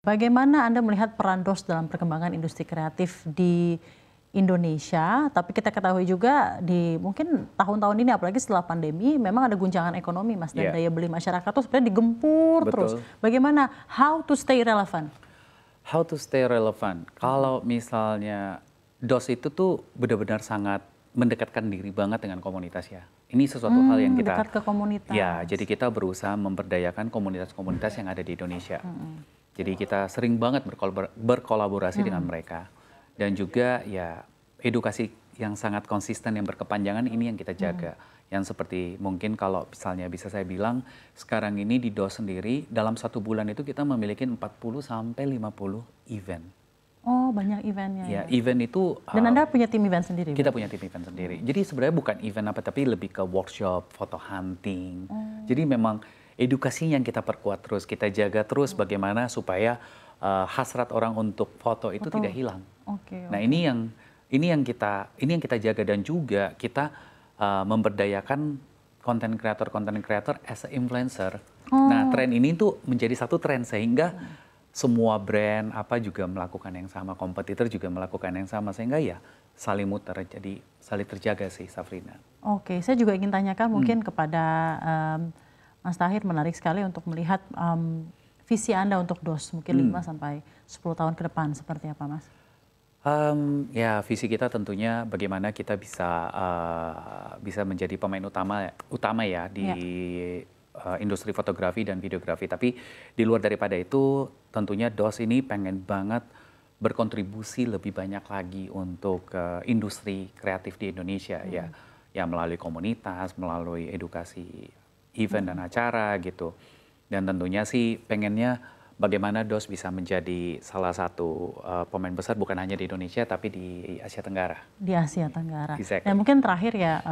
Bagaimana Anda melihat peran DOS dalam perkembangan industri kreatif di Indonesia? Tapi kita ketahui juga di mungkin tahun-tahun ini apalagi setelah pandemi memang ada guncangan ekonomi Mas dan daya beli masyarakat tuh sebenarnya digempur terus. Bagaimana how to stay relevant? How to stay relevant? Kalau misalnya DOS itu tuh benar-benar sangat mendekatkan diri banget dengan komunitas ya. Ini sesuatu hal yang kita dekat ke komunitas. Ya, jadi kita berusaha memberdayakan komunitas-komunitas yang ada di Indonesia. Jadi kita sering banget berkolaborasi dengan mereka. Dan juga ya edukasi yang sangat konsisten yang berkepanjangan ini yang kita jaga. Yang seperti mungkin kalau misalnya bisa saya bilang sekarang ini di DOS sendiri dalam 1 bulan itu kita memiliki 40 sampai 50 event. Oh, banyak eventnya ya. Event itu dan Anda punya tim event sendiri? Kita punya tim event sendiri. Jadi sebenarnya bukan event apa tapi lebih ke workshop, photo hunting. Jadi memang edukasi yang kita perkuat terus, kita jaga terus bagaimana supaya hasrat orang untuk foto itu tidak hilang. Nah, ini yang kita jaga dan juga kita memberdayakan konten kreator as a influencer. Nah, tren ini tuh menjadi satu tren sehingga semua brand juga melakukan yang sama, kompetitor juga melakukan yang sama sehingga ya saling muter, jadi saling terjaga sih, Safrina. Oke, saya juga ingin tanyakan mungkin kepada Mas Tahir, menarik sekali untuk melihat visi Anda untuk DOS mungkin 5 sampai 10 tahun ke depan seperti apa, Mas? Ya visi kita tentunya bagaimana kita bisa menjadi pemain utama ya di industri fotografi dan videografi. Tapi di luar daripada itu tentunya DOS ini pengen banget berkontribusi lebih banyak lagi untuk industri kreatif di Indonesia ya melalui komunitas, melalui edukasi event dan acara gitu. Dan tentunya sih pengennya bagaimana DOS bisa menjadi salah satu pemain besar bukan hanya di Indonesia tapi di Asia Tenggara. Di Asia Tenggara. Exactly. Dan mungkin terakhir ya,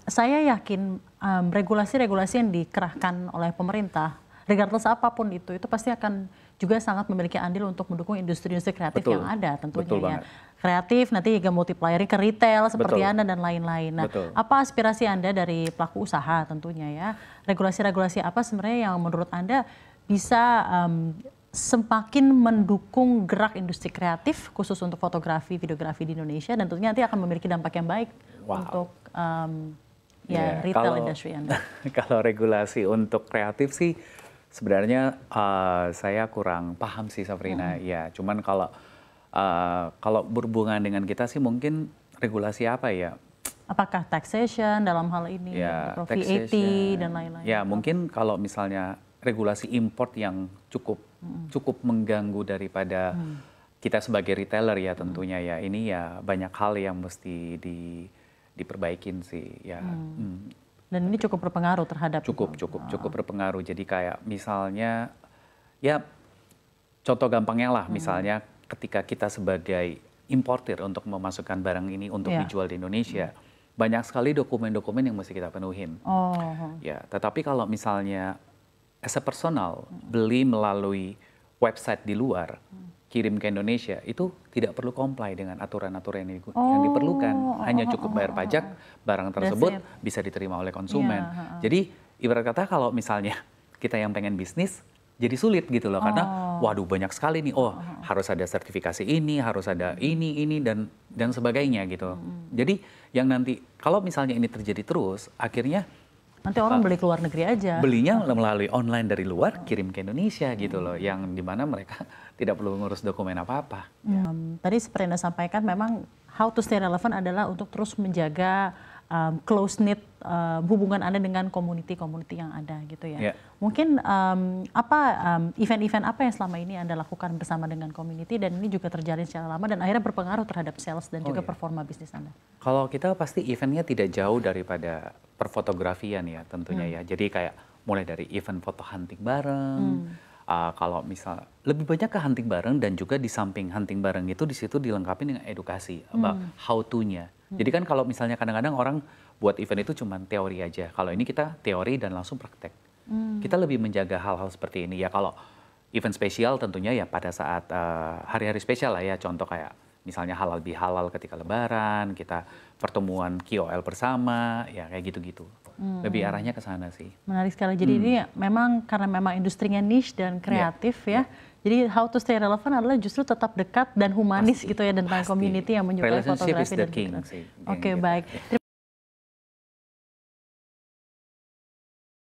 saya yakin regulasi-regulasi yang dikerahkan oleh pemerintah, regardless apapun itu pasti akan juga sangat memiliki andil untuk mendukung industri-industri kreatif yang ada tentunya ya. Kreatif nanti juga multipliernya ke retail seperti Anda dan lain-lain. Nah, apa aspirasi Anda dari pelaku usaha tentunya ya? Regulasi-regulasi apa sebenarnya yang menurut Anda bisa semakin mendukung gerak industri kreatif khusus untuk fotografi, videografi di Indonesia dan tentunya nanti akan memiliki dampak yang baik untuk retail industri Anda? Kalau regulasi untuk kreatif sih sebenarnya saya kurang paham sih, Safrina. Ya, cuman kalau berhubungan dengan kita sih mungkin regulasi apa ya? Apakah taxation dalam hal ini, atau VAT dan lain-lain? Ya, mungkin kalau misalnya regulasi import yang cukup mengganggu daripada kita sebagai retailer ya tentunya ya. Ini ya banyak hal yang mesti diperbaikin sih ya. Dan ini cukup berpengaruh terhadap cukup berpengaruh. Jadi kayak misalnya ya contoh gampangnya lah misalnya ketika kita sebagai importer untuk memasukkan barang ini untuk dijual di Indonesia, banyak sekali dokumen-dokumen yang mesti kita penuhin. Ya, tetapi kalau misalnya as a personal beli melalui website di luar, kirim ke Indonesia, itu tidak perlu comply dengan aturan-aturan yang diperlukan. Hanya cukup bayar pajak, barang tersebut bisa diterima oleh konsumen. Jadi ibarat kata kalau misalnya kita yang pengen bisnis, jadi sulit gitu loh. Karena waduh banyak sekali nih, harus ada sertifikasi ini, harus ada ini dan sebagainya gitu. Jadi yang nanti kalau misalnya ini terjadi terus, akhirnya nanti orang beli ke luar negeri aja. Belinya melalui online dari luar, kirim ke Indonesia gitu loh. Yang dimana mereka tidak perlu ngurus dokumen apa-apa. Tadi seperti Anda sampaikan memang how to stay relevant adalah untuk terus menjaga close-knit hubungan Anda dengan community-community yang ada gitu ya. Mungkin event-event apa yang selama ini Anda lakukan bersama dengan community dan ini juga terjalin secara lama dan akhirnya berpengaruh terhadap sales dan juga performa bisnis Anda? Kalau kita pasti eventnya tidak jauh daripada perfotografian ya tentunya ya. Jadi kayak mulai dari event foto hunting bareng, kalau misal lebih banyak ke hunting bareng dan juga di samping hunting bareng itu di situ dilengkapi dengan edukasi about how to-nya. Jadi kan kalau misalnya kadang-kadang orang buat event itu cuma teori aja. Kalau ini kita teori dan langsung praktek. Kita lebih menjaga hal-hal seperti ini ya. Kalau event spesial tentunya ya pada saat hari-hari spesial lah ya. Contoh kayak misalnya halal bihalal ketika lebaran, kita pertemuan KOL bersama, ya kayak gitu-gitu. Lebih arahnya ke sana sih. Menarik sekali. Jadi ini memang karena memang industrinya niche dan kreatif ya. Jadi how to stay relevant adalah justru tetap dekat dan humanis gitu ya tentang pasti. community yang menyukai Relationship fotografi is the dan king videografi. sih, Oke, gitu. baik.